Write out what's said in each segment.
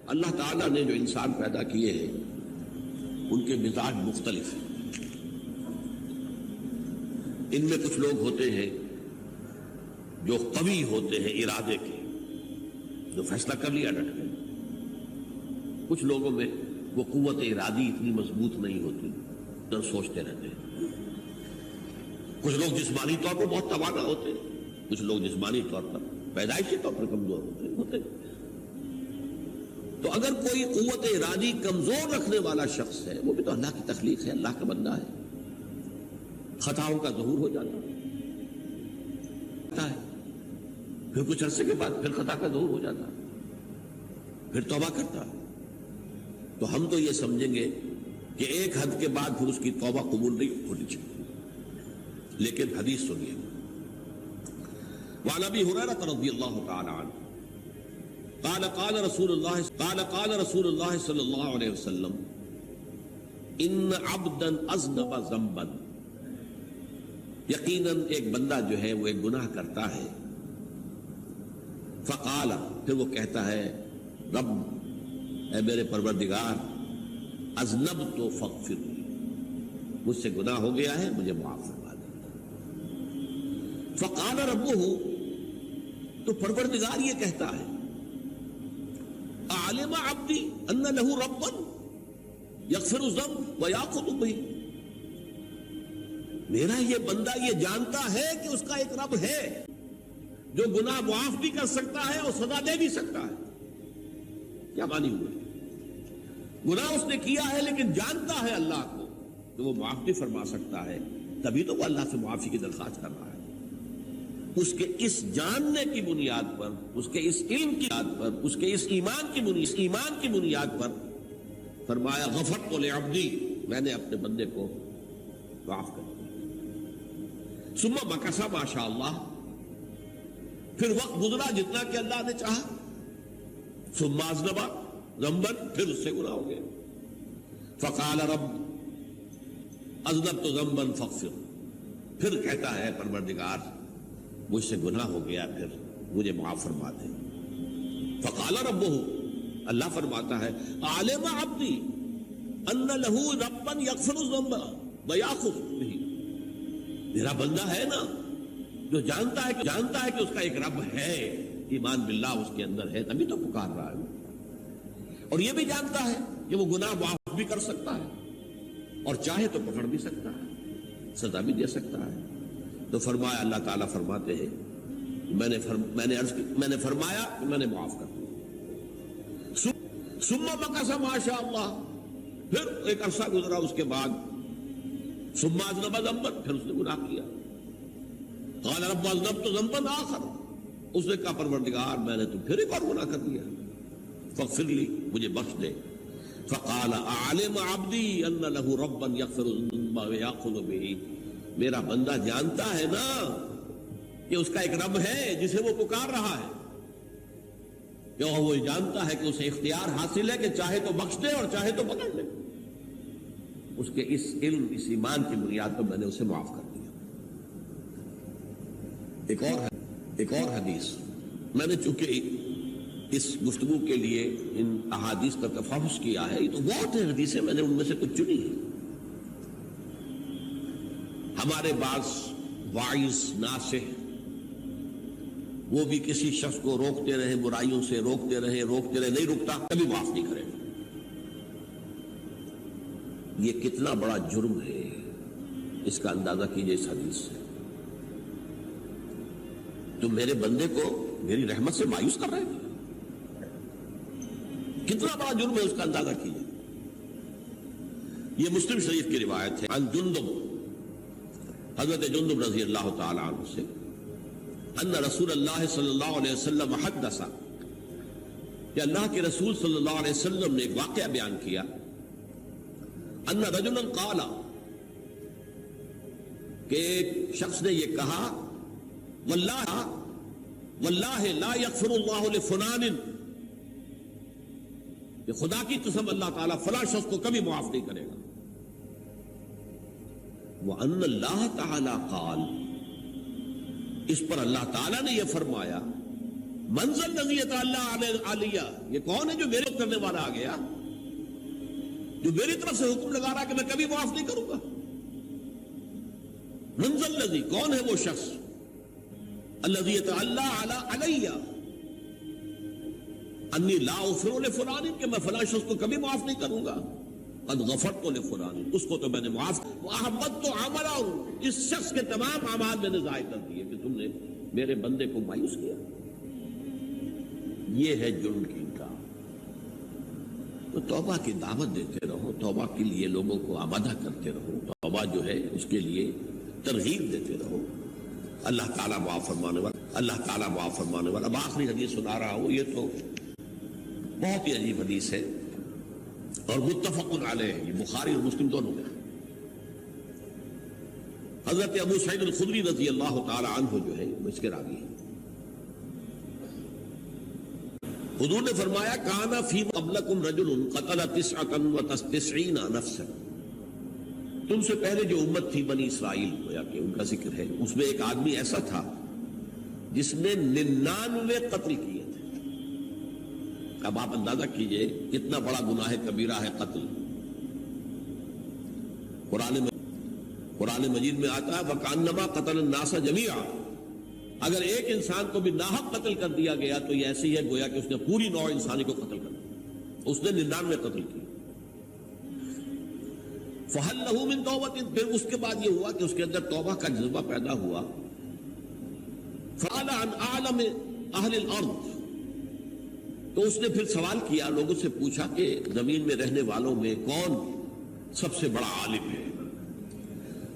اللہ تعالیٰ نے جو انسان پیدا کیے ہیں ان کے مزاج مختلف ہیں. ان میں کچھ لوگ ہوتے ہیں جو قوی ہوتے ہیں ارادے کے، جو فیصلہ کر لیا ڈٹ گئے. کچھ لوگوں میں وہ قوت ارادی اتنی مضبوط نہیں ہوتی، در سوچتے رہتے ہیں. کچھ لوگ جسمانی طور پر بہت توانا ہوتے ہیں، کچھ لوگ جسمانی طور پر پیدائشی طور پر کمزور ہوتے ہیں. تو اگر کوئی قوت ارادی کمزور رکھنے والا شخص ہے، وہ بھی تو اللہ کی تخلیق ہے، اللہ کا بندہ ہے. خطاؤں کا ظہور ہو جاتا ہے، پھر کچھ عرصے کے بعد پھر خطا کا ظہور ہو جاتا ہے، پھر توبہ کرتا ہے. تو ہم تو یہ سمجھیں گے کہ ایک حد کے بعد پھر اس کی توبہ قبول نہیں ہونی چاہیے. لیکن حدیث سنیے. وعن ابی ہریرہ رضی اللہ تعالی عنہ قال قال رسول اللہ صلی اللہ علیہ وسلم ان عبدا اذنب ذنبا، یقیناً ایک بندہ جو ہے وہ ایک گناہ کرتا ہے. فقال، پھر وہ کہتا ہے رب، اے میرے پروردگار، اذنبت فاغفر لی، مجھ سے گناہ ہو گیا ہے، مجھے معاف فرما دے. فقال ربہ، تو پروردگار یہ کہتا ہے اعلم عبدی ان لہ ربا یغفر الذنب ویأخذ بہ، میرا یہ بندہ یہ جانتا ہے کہ اس کا ایک رب ہے جو گناہ معاف بھی کر سکتا ہے اور سزا دے بھی سکتا ہے. کیا مانی ہوئے؟ گناہ اس نے کیا ہے لیکن جانتا ہے اللہ کو کہ وہ معاف بھی فرما سکتا ہے، تبھی تو وہ اللہ سے معافی کی درخواست کر رہا ہے. اس کے اس جاننے کی بنیاد پر، اس کے اس علم کی بنیاد پر، اس کے اس ایمان کی بنیاد پر فرمایا غفرت لعبدی، میں نے اپنے بندے کو معاف کر دیا. ثم مکث ما شاء اللہ، پھر وقت گزرا جتنا کہ اللہ نے چاہا. ثم اذنب ذنبا، پھر اس سے گناہ ہو گیا. فقال رب اذنبت ذنبا فاغفر، پھر کہتا ہے پروردگار مجھ سے گناہ ہو گیا، پھر مجھے معاف فرما دے. فقال ربہ، اللہ فرماتا ہے عالم عبدی ان لہ ربا یغفر الذنب ویأخذ بہ، میرا بندہ ہے نا جو جانتا ہے کہ اس کا ایک رب ہے، ایمان باللہ اس کے اندر ہے، تبھی تو پکار رہا ہے. اور یہ بھی جانتا ہے کہ وہ گناہ معاف بھی کر سکتا ہے اور چاہے تو پکڑ بھی سکتا ہے، سزا بھی دے سکتا ہے. تو فرمایا، اللہ تعالیٰ فرماتے ہیں میں نے فرمایا کہ میں نے معاف کر دیا. ثم مکث ما شاء اللہ، پھر ایک عرصہ گزرا اس کے بعد. ثم اذنب ذنبا، پھر اس نے گناہ کیا. قال رب اذنبت ذنبا آخر، اس نے کہا پروردگار میں نے تو پھر ایک اور گناہ کر دیا، فاغفر لی، مجھے بخش دے. فقال اعلم عبدی ان لہ ربا یغفر الذنب ویأخذ بہ، میرا بندہ جانتا ہے نا کہ اس کا ایک رب ہے جسے وہ پکار رہا ہے، کہ وہ جانتا ہے کہ اسے اختیار حاصل ہے کہ چاہے تو بخش دے اور چاہے تو پکڑ لے. اس کے اس علم، اس ایمان کی بنیاد پر میں نے اسے معاف کر دیا. ایک اور حدیث، میں نے چونکہ اس گفتگو کے لیے ان احادیث کا تفحص کیا ہے، یہ تو بہت ہیں حدیثیں، میں نے ان میں سے کچھ چنی ہیں. ہمارے بعض واعظ ناصح وہ بھی کسی شخص کو روکتے رہے، برائیوں سے روکتے رہے، نہیں رکتا، کبھی معاف نہیں کرے. یہ کتنا بڑا جرم ہے، اس کا اندازہ کیجئے اس حدیث سے. تم میرے بندے کو میری رحمت سے مایوس کر رہے ہیں، کتنا بڑا جرم ہے، اس کا اندازہ کیجئے. یہ مسلم شریف کی روایت ہے عن جندب، حضرت جندب رضی اللہ تعالی عنہ سے، ان رسول اللہ صلی اللہ علیہ وسلم حدث، کہ اللہ کے رسول صلی اللہ علیہ وسلم نے ایک واقعہ بیان کیا. ان رجلا قال، کہ ایک شخص نے یہ کہا واللہ لا یغفر اللہ لفلان، کہ خدا کی قسم اللہ تعالیٰ فلاں شخص کو کبھی معاف نہیں کرے گا. وَأَنَّ اللَّهَ تَعَالَى قَالَ، اس پر اللہ تعالیٰ نے یہ فرمایا منزل الذی یتعالی علیہ، یہ کون ہے جو میرے کرنے والا آ گیا، جو میری طرف سے حکم لگا رہا کہ میں کبھی معاف نہیں کروں گا؟ منزل الذی، کون ہے وہ شخص، الذی یتعالی علیہ انی لا اغفر لفلان، کہ میں فلاں شخص کو کبھی معاف نہیں کروں گا، قد غفرت لفلان، اس کو تو میں نے معاف، واحبطت عملہ، اس شخص کے تمام اعمال میں نے ضائع کر دیے کہ تم نے میرے بندے کو مایوس کیا۔ یہ ہے جرم کی انکار۔ تو توبہ کی دعوت دیتے رہو، توبہ کے لیے لوگوں کو آمادہ کرتے رہو، توبہ جو ہے اس کے لیے ترغیب دیتے رہو۔ اللہ تعالیٰ معاف فرمانے والا، اللہ تعالیٰ معاف فرمانے والا۔ اب آخری حدیث سنا رہا ہوں، یہ تو بہت ہی عجیب حدیث ہے اور متفق علیہ، یہ بخاری اور مسلم دونوں میں۔ حضرت ابو سعید الخدری رضی اللہ تعالی عنہ جو ہے وہ اس کے راوی ہیں۔ حضور نے فرمایا کانا فی قبلکم رجل قتل 99 نفسا، تم سے پہلے جو امت تھی بنی اسرائیل، گویا کہ ان کا ذکر ہے، اس میں ایک آدمی ایسا تھا جس نے 99 قتل کیے تھے۔ اب آپ اندازہ کیجئے کتنا بڑا گناہ کبیرہ ہے قتل۔ قرآن مجید میں آتا ہے وَكَأَنَّمَا قَتَلَ النَّاسَ جَمِيعًا، اگر ایک انسان کو بھی ناحق قتل کر دیا گیا تو یہ ایسی ہے گویا کہ اس نے پوری نوع انسانی کو قتل کر دیا، اس نے 99 قتل کی۔ فَهَلْ لَهُ مِن تَوْبَةٍ، پھر اس کے بعد یہ ہوا کہ اس کے اندر توبہ کا جذبہ پیدا ہوا۔ فَقَالَ عَنْ أَعْلَمِ أَهْلِ الْأَرْضِ، تو اس نے پھر سوال کیا، لوگوں سے پوچھا کہ زمین میں رہنے والوں میں کون سب سے بڑا عالم ہے؟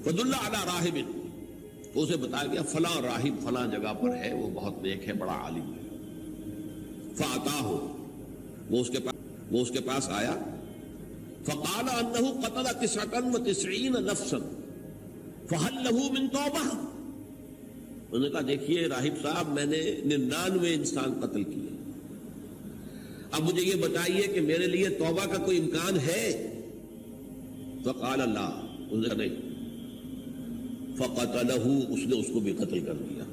فَدُلَّ عَلَى رَاهِبٍ، تو اسے بتایا گیا فلاں راہب فلاں جگہ پر ہے، وہ بہت نیک ہے، بڑا عالم ہے۔ فَأَتَاهُ، وہ اس کے پاس آیا۔ فَقَالَ أَنَّهُ قَتَلَ 99 نَفْسًا فَهَلْ لَهُ مِن تَوْبَةٍ، انہوں نے کہا دیکھیے راہب صاحب، میں نے 99 انسان قتل کیے، اب مجھے یہ بتائیے کہ میرے لیے توبہ کا کوئی امکان ہے؟ فقال لا، انہوں نے کہا نہیں۔ فقتلہ، اس نے اس کو بھی قتل کر دیا۔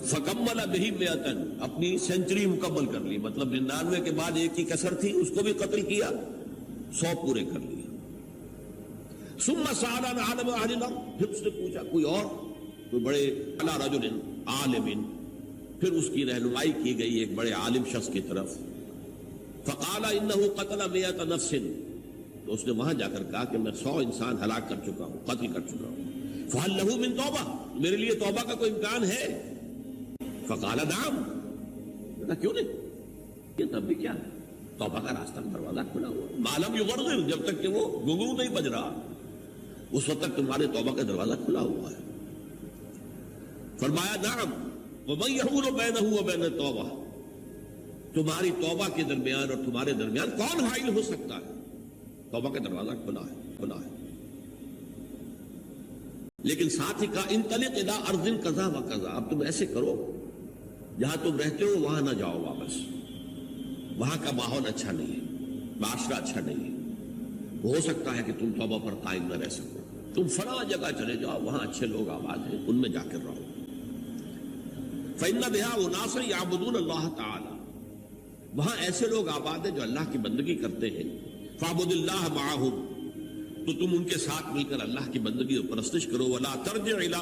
فکمل بہ 100، اپنی سینچری مکمل کر لی، مطلب 99 کے بعد ایک کی کسر تھی، اس کو بھی قتل کیا، 100 پورے کر لیے۔ ثم سأل عن عالم اہل الارض، پھر اس نے پوچھا کوئی اور، کوئی بڑے علی رجل عالم، پھر اس کی رہنمائی کی گئی ایک بڑے عالم شخص کی طرف۔ فقال انه قتل 100 نفس، تو اس نے وہاں جا کر کہا کہ میں 100 انسان ہلاک کر چکا ہوں، قتل کر چکا ہوں۔ فهل له من توبہ، میرے لیے توبہ کا کوئی امکان ہے؟ فقال نعم، کیوں نہیں، یہ تب بھی کیا ہے، توبہ کا راستہ دروازہ کھلا ہوا، ما لم یغرغر، جب تک کہ وہ گھنگرو نہیں بج رہا اس وقت تک تمہارے توبہ کا دروازہ کھلا ہوا ہے۔ فرمایا نعم، ومن یحول بینہ وبین التوبہ، تمہاری توبہ کے درمیان اور تمہارے درمیان کون حائل ہو سکتا ہے؟ توبہ کا دروازہ کھلا ہے، کھلا ہے۔ لیکن ساتھ ہی کہا انطلق الی ارض کذا و کذا، اب تم ایسے کرو جہاں تم رہتے ہو وہاں نہ جاؤ واپس، وہاں کا ماحول اچھا نہیں ہے، معاشرہ اچھا نہیں ہے، ہو سکتا ہے کہ تم توبہ پر قائم نہ رہ سکو، تم فلاں جگہ چلے جاؤ، وہاں اچھے لوگ آباد ہیں، ان میں جا کر رہو۔ فإن بها أناسا يعبدون الله تعالی، وہاں ایسے لوگ آباد ہیں جو اللہ کی بندگی کرتے ہیں۔ فاعبد اللہ معهم، تو تم ان کے ساتھ مل کر اللہ کی بندگی اور پرستش کرو۔ ولا ترجع الى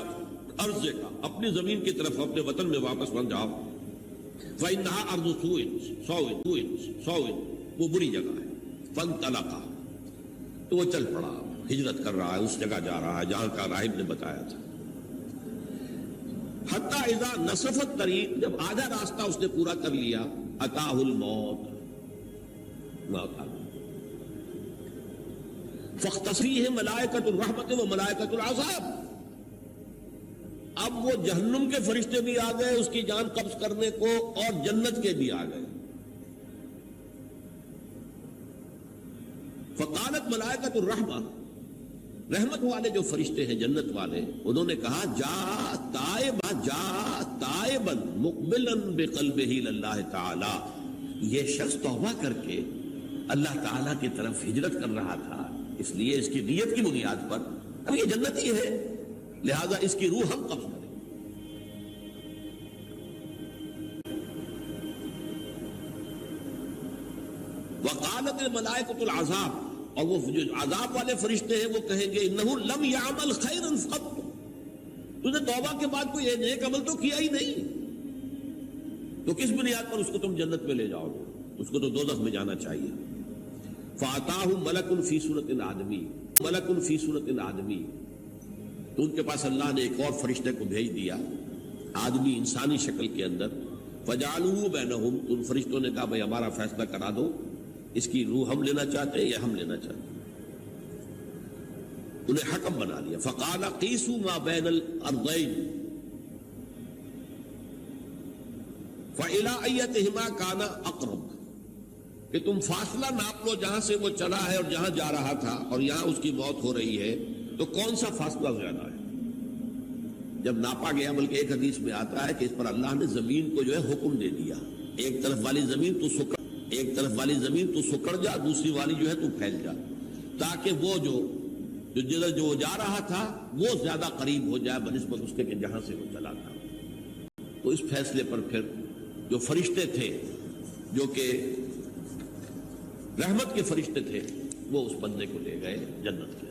ارضک، اپنی زمین کی طرف اپنے وطن میں واپس بن جاؤ۔ فإنها ارض سوء، وہ بری جگہ ہے۔ فانطلق، تو وہ چل پڑا، ہجرت کر رہا ہے، اس جگہ جا رہا ہے جہاں کا راہب نے بتایا تھا۔ حتی اذا نصف الطریق، جب آدھا راستہ اس نے پورا کر لیا، اتاہ الموت، موت آ گئی۔ فاختصیہ ملائکۃ الرحمت و ملائکۃ العذاب، اب وہ جہنم کے فرشتے بھی آ گئے اس کی جان قبض کرنے کو، اور جنت کے بھی آ گئے۔ فقالت ملائکۃ الرحمہ، رحمت والے جو فرشتے ہیں جنت والے، انہوں نے کہا جا تائبا مقبلا بقلبہ للہ تعالی، یہ شخص توبہ کر کے اللہ تعالیٰ کی طرف ہجرت کر رہا تھا، اس لیے اس کی نیت کی بنیاد پر اب یہ جنتی ہے، لہذا اس کی روح ہم قبض کریں۔ وقالت الملائکۃ العذاب، اور وہ جو عذاب والے فرشتے ہیں وہ کہیں گے انہ لم یعمل خیرا قط، تو نے توبہ کے بعد کوئی نیک عمل تو کیا ہی نہیں، تو کس بنیاد پر اس کو تم جنت میں لے جاؤ گے؟ اس کو تو دوزخ میں جانا چاہیے۔ فاتاہ ملک فی صورت آدمی، ملک فی صورت آدمی، تو ان کے پاس اللہ نے ایک اور فرشتے کو بھیج دیا آدمی انسانی شکل کے اندر، فجعلوہ بینہم، ان فرشتوں نے کہا بھائی ہمارا فیصلہ کرا دو، اس کی روح ہم لینا چاہتے ہیں یا ہم لینا چاہتے ہیں، انہیں حکم بنا لیا۔ فقال قیسوا ما بین الارضین فإلی ایتہما کان اقرب، کہ تم فاصلہ ناپ لو جہاں سے وہ چلا ہے اور جہاں جا رہا تھا اور یہاں اس کی موت ہو رہی ہے، تو کون سا فاصلہ زیادہ ہے؟ جب ناپا گیا، بلکہ ایک حدیث میں آتا ہے کہ اس پر اللہ نے زمین کو جو ہے حکم دے دیا، ایک طرف والی زمین تو سکڑ، ایک طرف والی زمین تو سکڑ جا، دوسری والی جو ہے تو پھیل جا، تاکہ وہ جو جدھر جو جا رہا تھا وہ زیادہ قریب ہو جائے بنسبت اس کے کہ جہاں سے وہ چلا تھا۔ تو اس فیصلے پر پھر جو فرشتے تھے جو کہ رحمت کے فرشتے تھے وہ اس بندے کو لے گئے جنت کے۔